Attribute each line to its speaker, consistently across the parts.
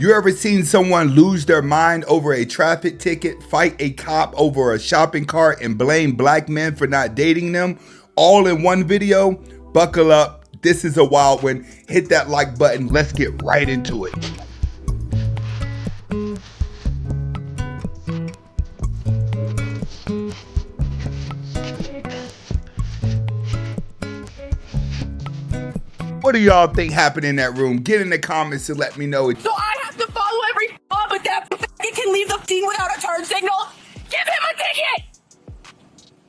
Speaker 1: You ever seen someone lose their mind over a traffic ticket, fight a cop over a shopping cart, and blame black men for not dating them? All in one video? Buckle up. This is a wild one. Hit that like button. Let's get right into it. What do y'all think happened in that room? Get in the comments and let me know.
Speaker 2: So I have to follow every but that he can leave the scene without a turn signal? Give him a ticket!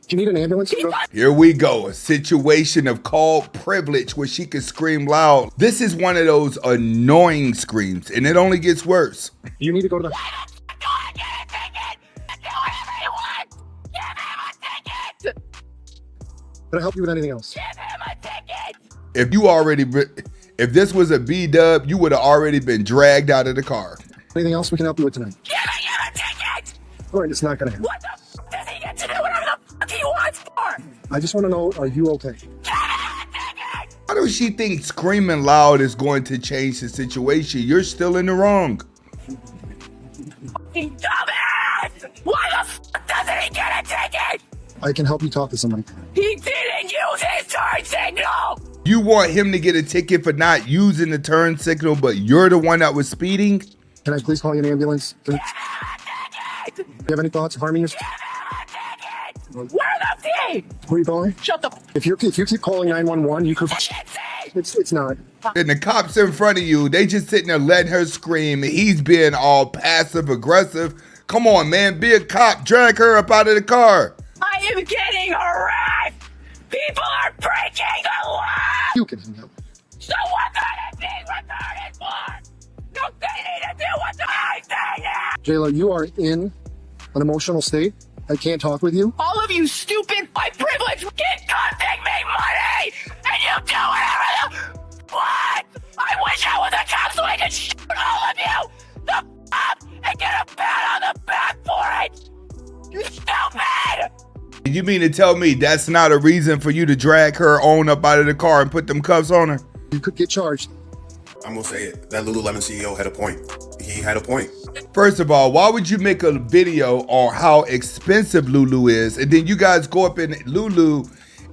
Speaker 3: Do you need an ambulance?
Speaker 1: Here we go. A situation of called privilege where she can scream loud. This is one of those annoying screams, and it only gets worse.
Speaker 3: You need to go to the...
Speaker 2: Why the fuck do I get a ticket? Do whatever he wants! Give him a ticket!
Speaker 3: Can I help you with anything else?
Speaker 2: Give him a ticket!
Speaker 1: If this was a B-dub, you would have already been dragged out of the car.
Speaker 3: Anything else we can help you with tonight?
Speaker 2: Giving him a ticket!
Speaker 3: All right, it's not gonna happen.
Speaker 2: What the fuck does he get to do whatever the fuck he wants for?
Speaker 3: I just want to know, are you okay?
Speaker 2: Give him a ticket!
Speaker 1: How does she think screaming loud is going to change the situation? You're still in the wrong.
Speaker 2: Fucking dumbass! Why the fuck doesn't he get a ticket?
Speaker 3: I can help you talk to somebody.
Speaker 2: He didn't use his turn signal!
Speaker 1: You want him to get a ticket for not using the turn signal, but you're the one that was speeding?
Speaker 3: Can I please call you an ambulance? Do you have any thoughts of harming yourself?
Speaker 2: Where the T?
Speaker 3: Who are you calling?
Speaker 2: Shut the f***.
Speaker 3: If you keep calling 911, you could...
Speaker 2: Shit,
Speaker 3: It's not.
Speaker 1: And the cops in front of you, they just sitting there letting her scream, and he's being all passive aggressive. Come on, man, be a cop. Drag her up out of the car.
Speaker 2: I am getting harassed! People are breaking the law!
Speaker 3: You can hang up.
Speaker 2: So what kind of thing retarded for? Don't they need to do what I say now?
Speaker 3: Jayla, you are in an emotional state. I can't talk with you.
Speaker 2: All of you stupid, my privilege, get contact me money! And you do whatever the... What? I wish I was a cop so I could shoot all of you! The f*** and get a pat on the back for it! You stupid!
Speaker 1: You mean to tell me that's not a reason for you to drag her on up out of the car and put them cuffs on her?
Speaker 3: You could get charged.
Speaker 4: I'm gonna say it. That Lululemon CEO had a point. He had a point.
Speaker 1: First of all, why would you make a video on how expensive Lulu is, and then you guys go up in Lulu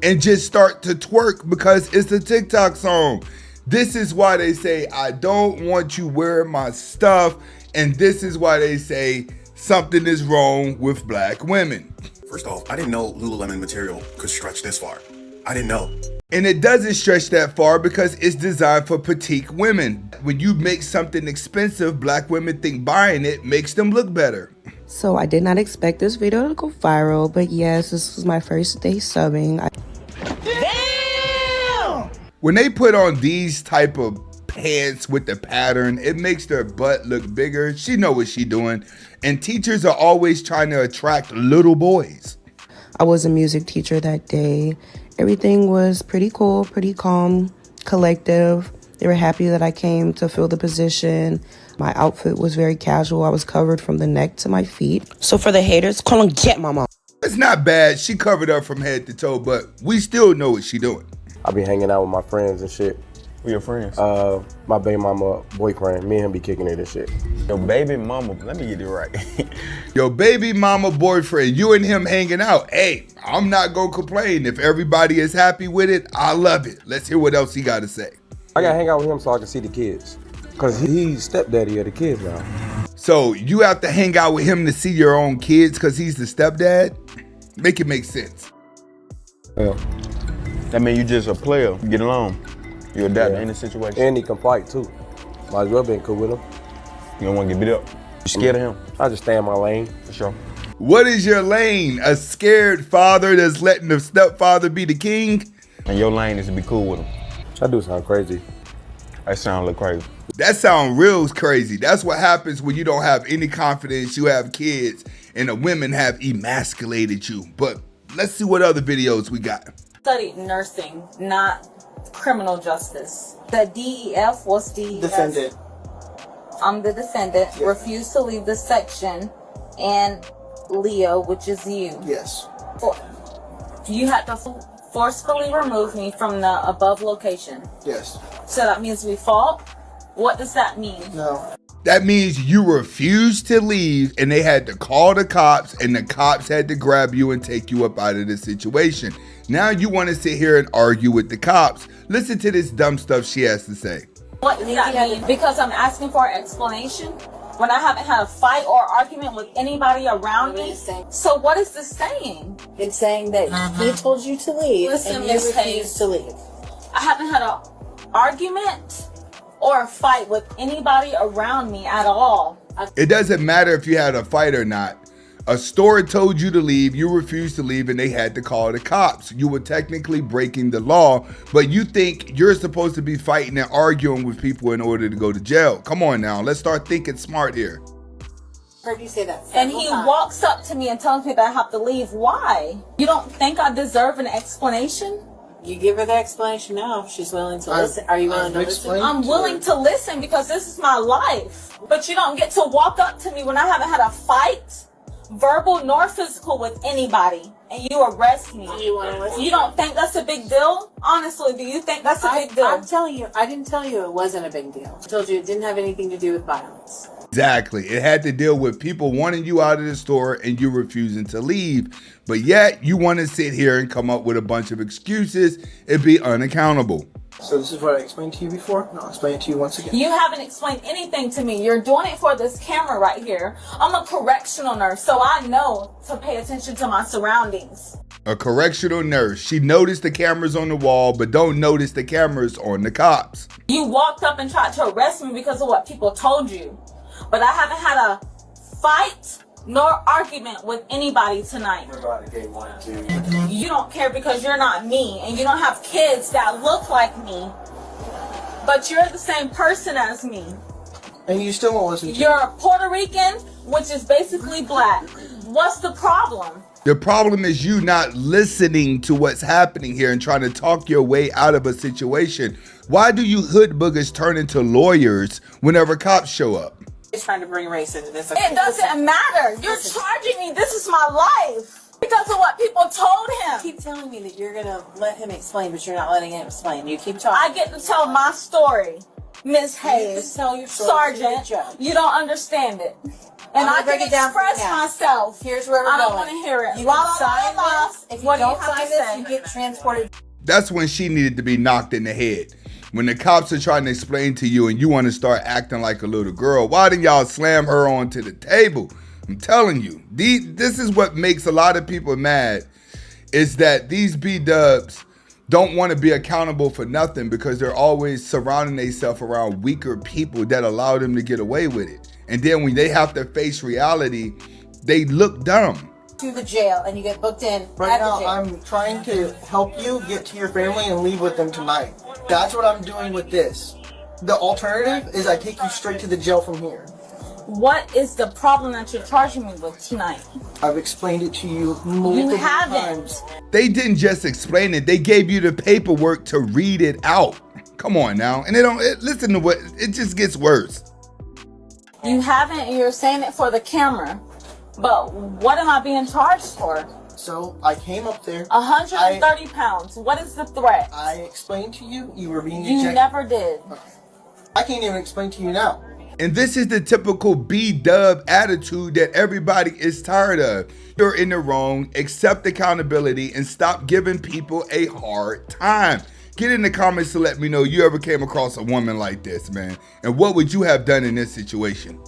Speaker 1: and just start to twerk because it's a TikTok song? This is why they say, I don't want you wearing my stuff, and this is why they say something is wrong with black women.
Speaker 4: First off, I didn't know Lululemon material could stretch this far. I didn't know.
Speaker 1: And it doesn't stretch that far because it's designed for petite women. When you make something expensive, black women think buying it makes them look better.
Speaker 5: So I did not expect this video to go viral, but yes, this was my first day subbing.
Speaker 2: Damn!
Speaker 1: When they put on these type of pants with the pattern, it makes their butt look bigger. She know what she doing. And teachers are always trying to attract little boys.
Speaker 5: I was a music teacher that day. Everything was pretty cool, pretty calm, collective. They were happy that I came to fill the position. My outfit was very casual. I was covered from the neck to my feet. So for the haters, call and get my mom.
Speaker 1: It's not bad. She covered up from head to toe, but we still know what she doing.
Speaker 6: I be hanging out with my friends and shit.
Speaker 7: Who your friends?
Speaker 6: My baby mama boyfriend. Me and him be kicking it and shit.
Speaker 7: Your baby mama, let me get it right.
Speaker 1: Your baby mama boyfriend, you and him hanging out. Hey, I'm not gonna complain. If everybody is happy with it, I love it. Let's hear what else he got to say.
Speaker 6: I gotta hang out with him so I can see the kids. Cause he's stepdaddy of the kids now.
Speaker 1: So you have to hang out with him to see your own kids because he's the stepdad? Make it make sense.
Speaker 6: Yeah.
Speaker 7: That mean you just a player, you get along. You adapt to any situation.
Speaker 6: And he can fight too. Might as well been cool with him.
Speaker 7: You don't want to get beat up. You scared of him?
Speaker 6: I just stay in my lane.
Speaker 7: For sure.
Speaker 1: What is your lane? A scared father that's letting the stepfather be the king?
Speaker 7: And your lane is to be cool with him.
Speaker 6: That do sound crazy.
Speaker 7: That sound a little crazy.
Speaker 1: That sound real crazy. That's what happens when you don't have any confidence, you have kids, and the women have emasculated you. But let's see what other videos we got.
Speaker 8: Studied nursing, not criminal justice. The DEF was the
Speaker 9: defendant.
Speaker 8: I'm the defendant.
Speaker 9: Yeah.
Speaker 8: Refused to leave the section, and Leo, which is you.
Speaker 9: Yes.
Speaker 8: You had to forcefully remove me from the above location.
Speaker 9: Yes.
Speaker 8: So that means we fought. What does that mean?
Speaker 9: No.
Speaker 1: That means you refused to leave and they had to call the cops and the cops had to grab you and take you up out of the situation. Now you want to sit here and argue with the cops. Listen to this dumb stuff she has to say.
Speaker 8: What does that mean? Because I'm asking for an explanation when I haven't had a fight or argument with anybody around me. So what is this saying?
Speaker 9: It's saying that he told you to leave and you refused to leave.
Speaker 8: I haven't had an argument or a fight with anybody around me at all.
Speaker 1: It doesn't matter if you had a fight or not. A store told you to leave, you refused to leave, and they had to call the cops. You were technically breaking the law, but you think you're supposed to be fighting and arguing with people in order to go to jail. Come on now, let's start thinking smart here.
Speaker 9: Heard you say that.
Speaker 8: And he walks up to me and tells me that I have to leave. Why? You don't think I deserve an explanation?
Speaker 9: You give her the explanation now if she's willing to listen. Are you willing to listen?
Speaker 8: I'm willing to listen because this is my life. But you don't get to walk up to me when I haven't had a fight, verbal nor physical, with anybody, and you arrest me.
Speaker 9: You want to listen?
Speaker 8: You don't think that's a big deal? Honestly, do you think that's a big deal?
Speaker 9: I'm telling you, I didn't tell you it wasn't a big deal. I told you it didn't have anything to do with violence.
Speaker 1: Exactly. It had to deal with people wanting you out of the store and you refusing to leave. But yet you want to sit here and come up with a bunch of excuses and be unaccountable.
Speaker 10: So this is what I explained to you before, and I'll explain it to you once again.
Speaker 8: You haven't explained anything to me. You're doing it for this camera right here. I'm a correctional nurse, so I know to pay attention to my surroundings.
Speaker 1: A correctional nurse. She noticed the cameras on the wall, but don't notice the cameras on the cops.
Speaker 8: You walked up and tried to arrest me because of what people told you. But I haven't had a fight nor argument with anybody tonight. You don't care because you're not me, and you don't have kids that look like me, but you're the same person as me.
Speaker 10: And you still won't listen to
Speaker 8: You're a Puerto Rican, which is basically black. What's the problem?
Speaker 1: The problem is you not listening to what's happening here and trying to talk your way out of a situation. Why do you hood boogers turn into lawyers whenever cops show up?
Speaker 9: He's trying to bring race into this.
Speaker 8: It doesn't matter. You're charging me. This is my life because of what people told him.
Speaker 9: You keep telling me that you're going to let him explain, but you're not letting him explain. You keep talking.
Speaker 8: I get to tell my story, Miss Hayes,
Speaker 9: tell your story.
Speaker 8: Sergeant. You don't understand it. And I can express myself.
Speaker 9: Here's where we're
Speaker 8: I
Speaker 9: going.
Speaker 8: don't want to hear it.
Speaker 9: You can sign this. If you don't sign this,
Speaker 8: you
Speaker 9: you get transported.
Speaker 1: That's when she needed to be knocked in the head. When the cops are trying to explain to you and you want to start acting like a little girl, why didn't y'all slam her onto the table? I'm telling you, this is what makes a lot of people mad, is that these B-dubs don't want to be accountable for nothing because they're always surrounding themselves around weaker people that allow them to get away with it. And then when they have to face reality, they look dumb.
Speaker 9: To the jail and you get booked in
Speaker 10: Right now, I'm trying to help you get to your family and leave with them tonight. That's what I'm doing with this. The alternative is I take you straight to the jail from here.
Speaker 8: What is the problem that you're charging me with tonight?
Speaker 10: I've explained it to you multiple times.
Speaker 1: They didn't just explain it. They gave you the paperwork to read it out. Come on now. And listen to what, it just gets worse.
Speaker 8: You haven't, you're saying it for the camera. But what am I being charged for?
Speaker 10: So I came up there.
Speaker 8: 130 pounds. What is the threat?
Speaker 10: I explained to you. You were being
Speaker 8: You
Speaker 10: ejected.
Speaker 8: never did.
Speaker 10: I can't even explain to you now.
Speaker 1: And this is the typical B-dub attitude that everybody is tired of. You're in the wrong, accept accountability, and stop giving people a hard time. Get in the comments to let me know you ever came across a woman like this, man. And what would you have done in this situation?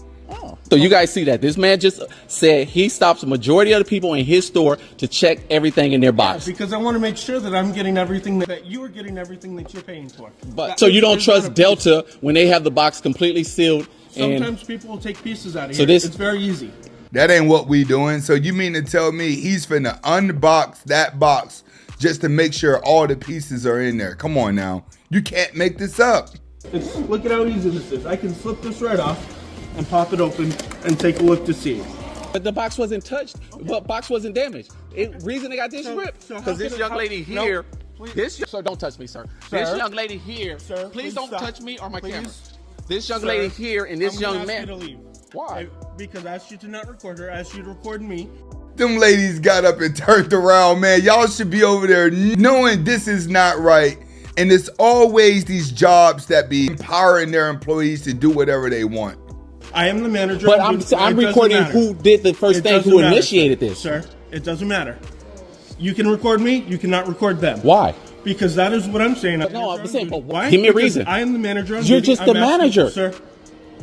Speaker 11: So you guys see that this man just said he stops the majority of the people in his store to check everything in their box.
Speaker 12: Because I want to make sure that I'm getting everything that you are getting everything that you're paying for.
Speaker 11: But so you don't trust Delta when they have the box completely sealed.
Speaker 12: Sometimes people will take pieces out of
Speaker 11: so
Speaker 12: here. It's very easy.
Speaker 1: That ain't what we doing. So you mean to tell me he's finna unbox that box just to make sure all the pieces are in there? Come on now. You can't make this up.
Speaker 12: Look at how easy this is. I can slip this right off and pop it open and take a look to see.
Speaker 11: But the box wasn't touched. But box wasn't damaged. Reason they got this ripped because this young lady here. Sir, don't touch me, sir. This young lady here. Sir, please don't touch me or my camera. This young lady here and this young man.
Speaker 12: I'm gonna ask you to leave.
Speaker 11: Why?
Speaker 12: Because I asked you to not record her. I asked you to record me.
Speaker 1: Them ladies got up and turned around, man. Y'all should be over there knowing this is not right. And it's always these jobs that be empowering their employees to do whatever they want.
Speaker 12: I am the manager.
Speaker 11: But I'm recording who did the first thing, who initiated this.
Speaker 12: Sir, it doesn't matter. You can record me, you cannot record them.
Speaker 11: Why?
Speaker 12: Because that is what I'm saying.
Speaker 11: No, I'm saying, but
Speaker 12: why?
Speaker 11: Give me a
Speaker 12: Because
Speaker 11: reason.
Speaker 12: I am the manager.
Speaker 11: You're just the manager.
Speaker 12: Sir,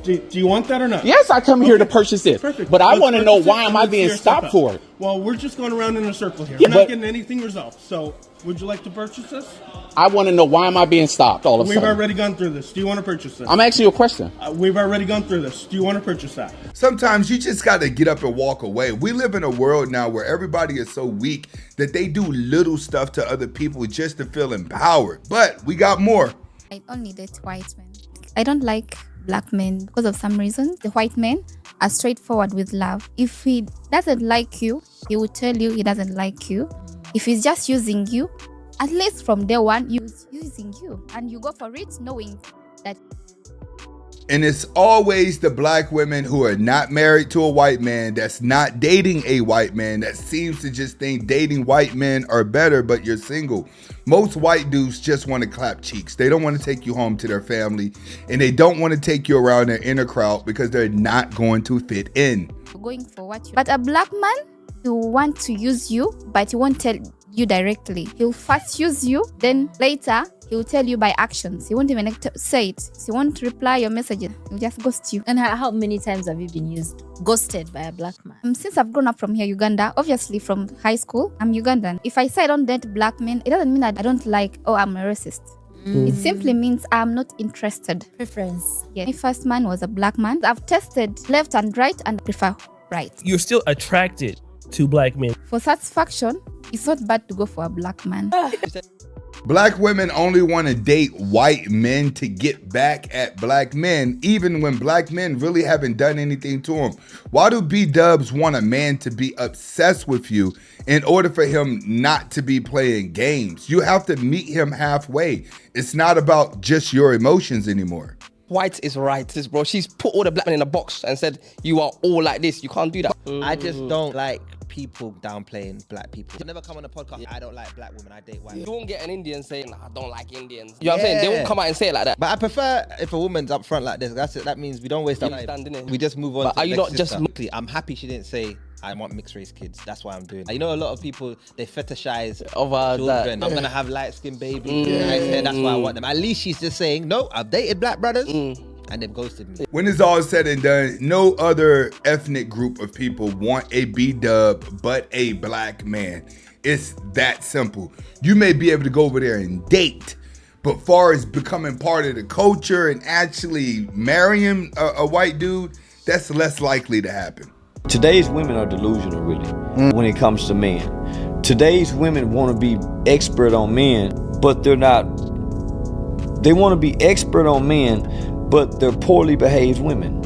Speaker 12: do you want that or not?
Speaker 11: Yes, I come here to purchase it.
Speaker 12: Perfect.
Speaker 11: But I
Speaker 12: Let's
Speaker 11: want to know
Speaker 12: purchase
Speaker 11: why
Speaker 12: it
Speaker 11: am
Speaker 12: and
Speaker 11: I
Speaker 12: let's
Speaker 11: being
Speaker 12: clear stuff
Speaker 11: stopped
Speaker 12: up.
Speaker 11: for it?
Speaker 12: Well, we're just going around in a circle here.
Speaker 11: Yeah,
Speaker 12: We're not
Speaker 11: but-
Speaker 12: getting anything resolved. So, would you like to purchase this?
Speaker 11: I want to know why am I being stopped all of a
Speaker 12: We've
Speaker 11: sudden.
Speaker 12: already gone through this. Do you want to purchase this?
Speaker 11: I'm asking you a question.
Speaker 12: We've already gone through this. Do you want to purchase that?
Speaker 1: Sometimes you just got to get up and walk away. We live in a world now where everybody is so weak that they do little stuff to other people just to feel empowered. But we got more.
Speaker 13: I only date white men. I don't like black men because of some reason. The white men are straightforward with love. If he doesn't like you, he will tell you he doesn't like you. If he's just using you, at least from day one, he's using you. And you go for it knowing that.
Speaker 1: And it's always the black women who are not married to a white man, that's not dating a white man, that seems to just think dating white men are better, but you're single. Most white dudes just want to clap cheeks. They don't want to take you home to their family, and they don't want to take you around their inner crowd because they're not going to fit in.
Speaker 13: Going for what you. But a black man, he will want to use you, but he won't tell you directly. He'll first use you, then later he will tell you by actions. He won't even say it. He won't reply your messages. He'll just ghost you.
Speaker 14: And how many times have you been ghosted by a black man?
Speaker 13: Since I've grown up from here, Uganda, obviously from high school, I'm Ugandan. If I say I don't date black men, it doesn't mean that I don't like, or I'm a racist. It simply means I'm not interested.
Speaker 14: Preference.
Speaker 13: Yeah. My first man was a black man. I've tested left and right and prefer right.
Speaker 15: You're still attracted to black men.
Speaker 13: For satisfaction, it's not bad to go for a black man.
Speaker 1: Black women only want to date white men to get back at black men, even when black men really haven't done anything to them. Why do B-dubs want a man to be obsessed with you in order for him not to be playing games? You have to meet him halfway. It's not about just your emotions anymore.
Speaker 16: White is right, bro. She's put all the black men in a box and said, you are all like this. You can't do that.
Speaker 17: I just don't like people downplaying black people. I never come on a podcast, I don't like black women, I date white.
Speaker 16: You won't get an Indian saying, I don't like Indians. You know what I'm saying? They won't come out and say it like that.
Speaker 17: But I prefer if a woman's up front like this. That's it. That means we don't waste our time. We just move on.
Speaker 16: But
Speaker 17: to
Speaker 16: are
Speaker 17: the
Speaker 16: you
Speaker 17: next
Speaker 16: not just
Speaker 17: sister. I'm happy she didn't say I want mixed race kids. That's why I'm doing it. You know, a lot of people, they fetishize children. I'm gonna have light skinned babies. Nice hair, that's why I want them. At least she's just saying, no, I've dated black brothers. And they've ghosted me.
Speaker 1: When it's all said and done, no other ethnic group of people want a B-dub but a black man. It's that simple. You may be able to go over there and date, but far as becoming part of the culture and actually marrying a white dude, that's less likely to happen.
Speaker 18: Today's women are delusional, really, when it comes to men. Today's women want to be expert on men, but they're not. They want to be expert on men, but they're poorly behaved women.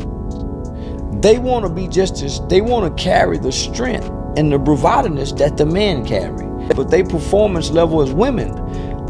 Speaker 18: They want to be they want to carry the strength and the bravadiness that the men carry. But their performance level as women,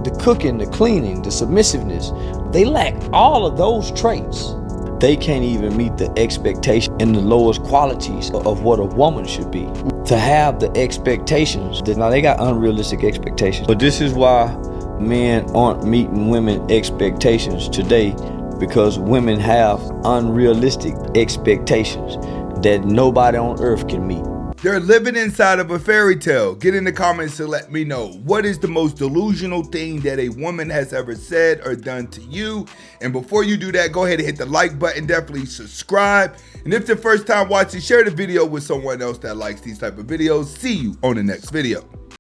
Speaker 18: the cooking, the cleaning, the submissiveness, they lack all of those traits. They can't even meet the expectation and the lowest qualities of what a woman should be. To have the expectations, now they got unrealistic expectations. But this is why men aren't meeting women expectations today, because women have unrealistic expectations that nobody on earth can meet.
Speaker 1: They're living inside of a fairy tale. Get in the comments to let me know, what is the most delusional thing that a woman has ever said or done to you? And before you do that, go ahead and hit the like button, definitely subscribe. And if it's your first time watching, share the video with someone else that likes these type of videos. See you on the next video.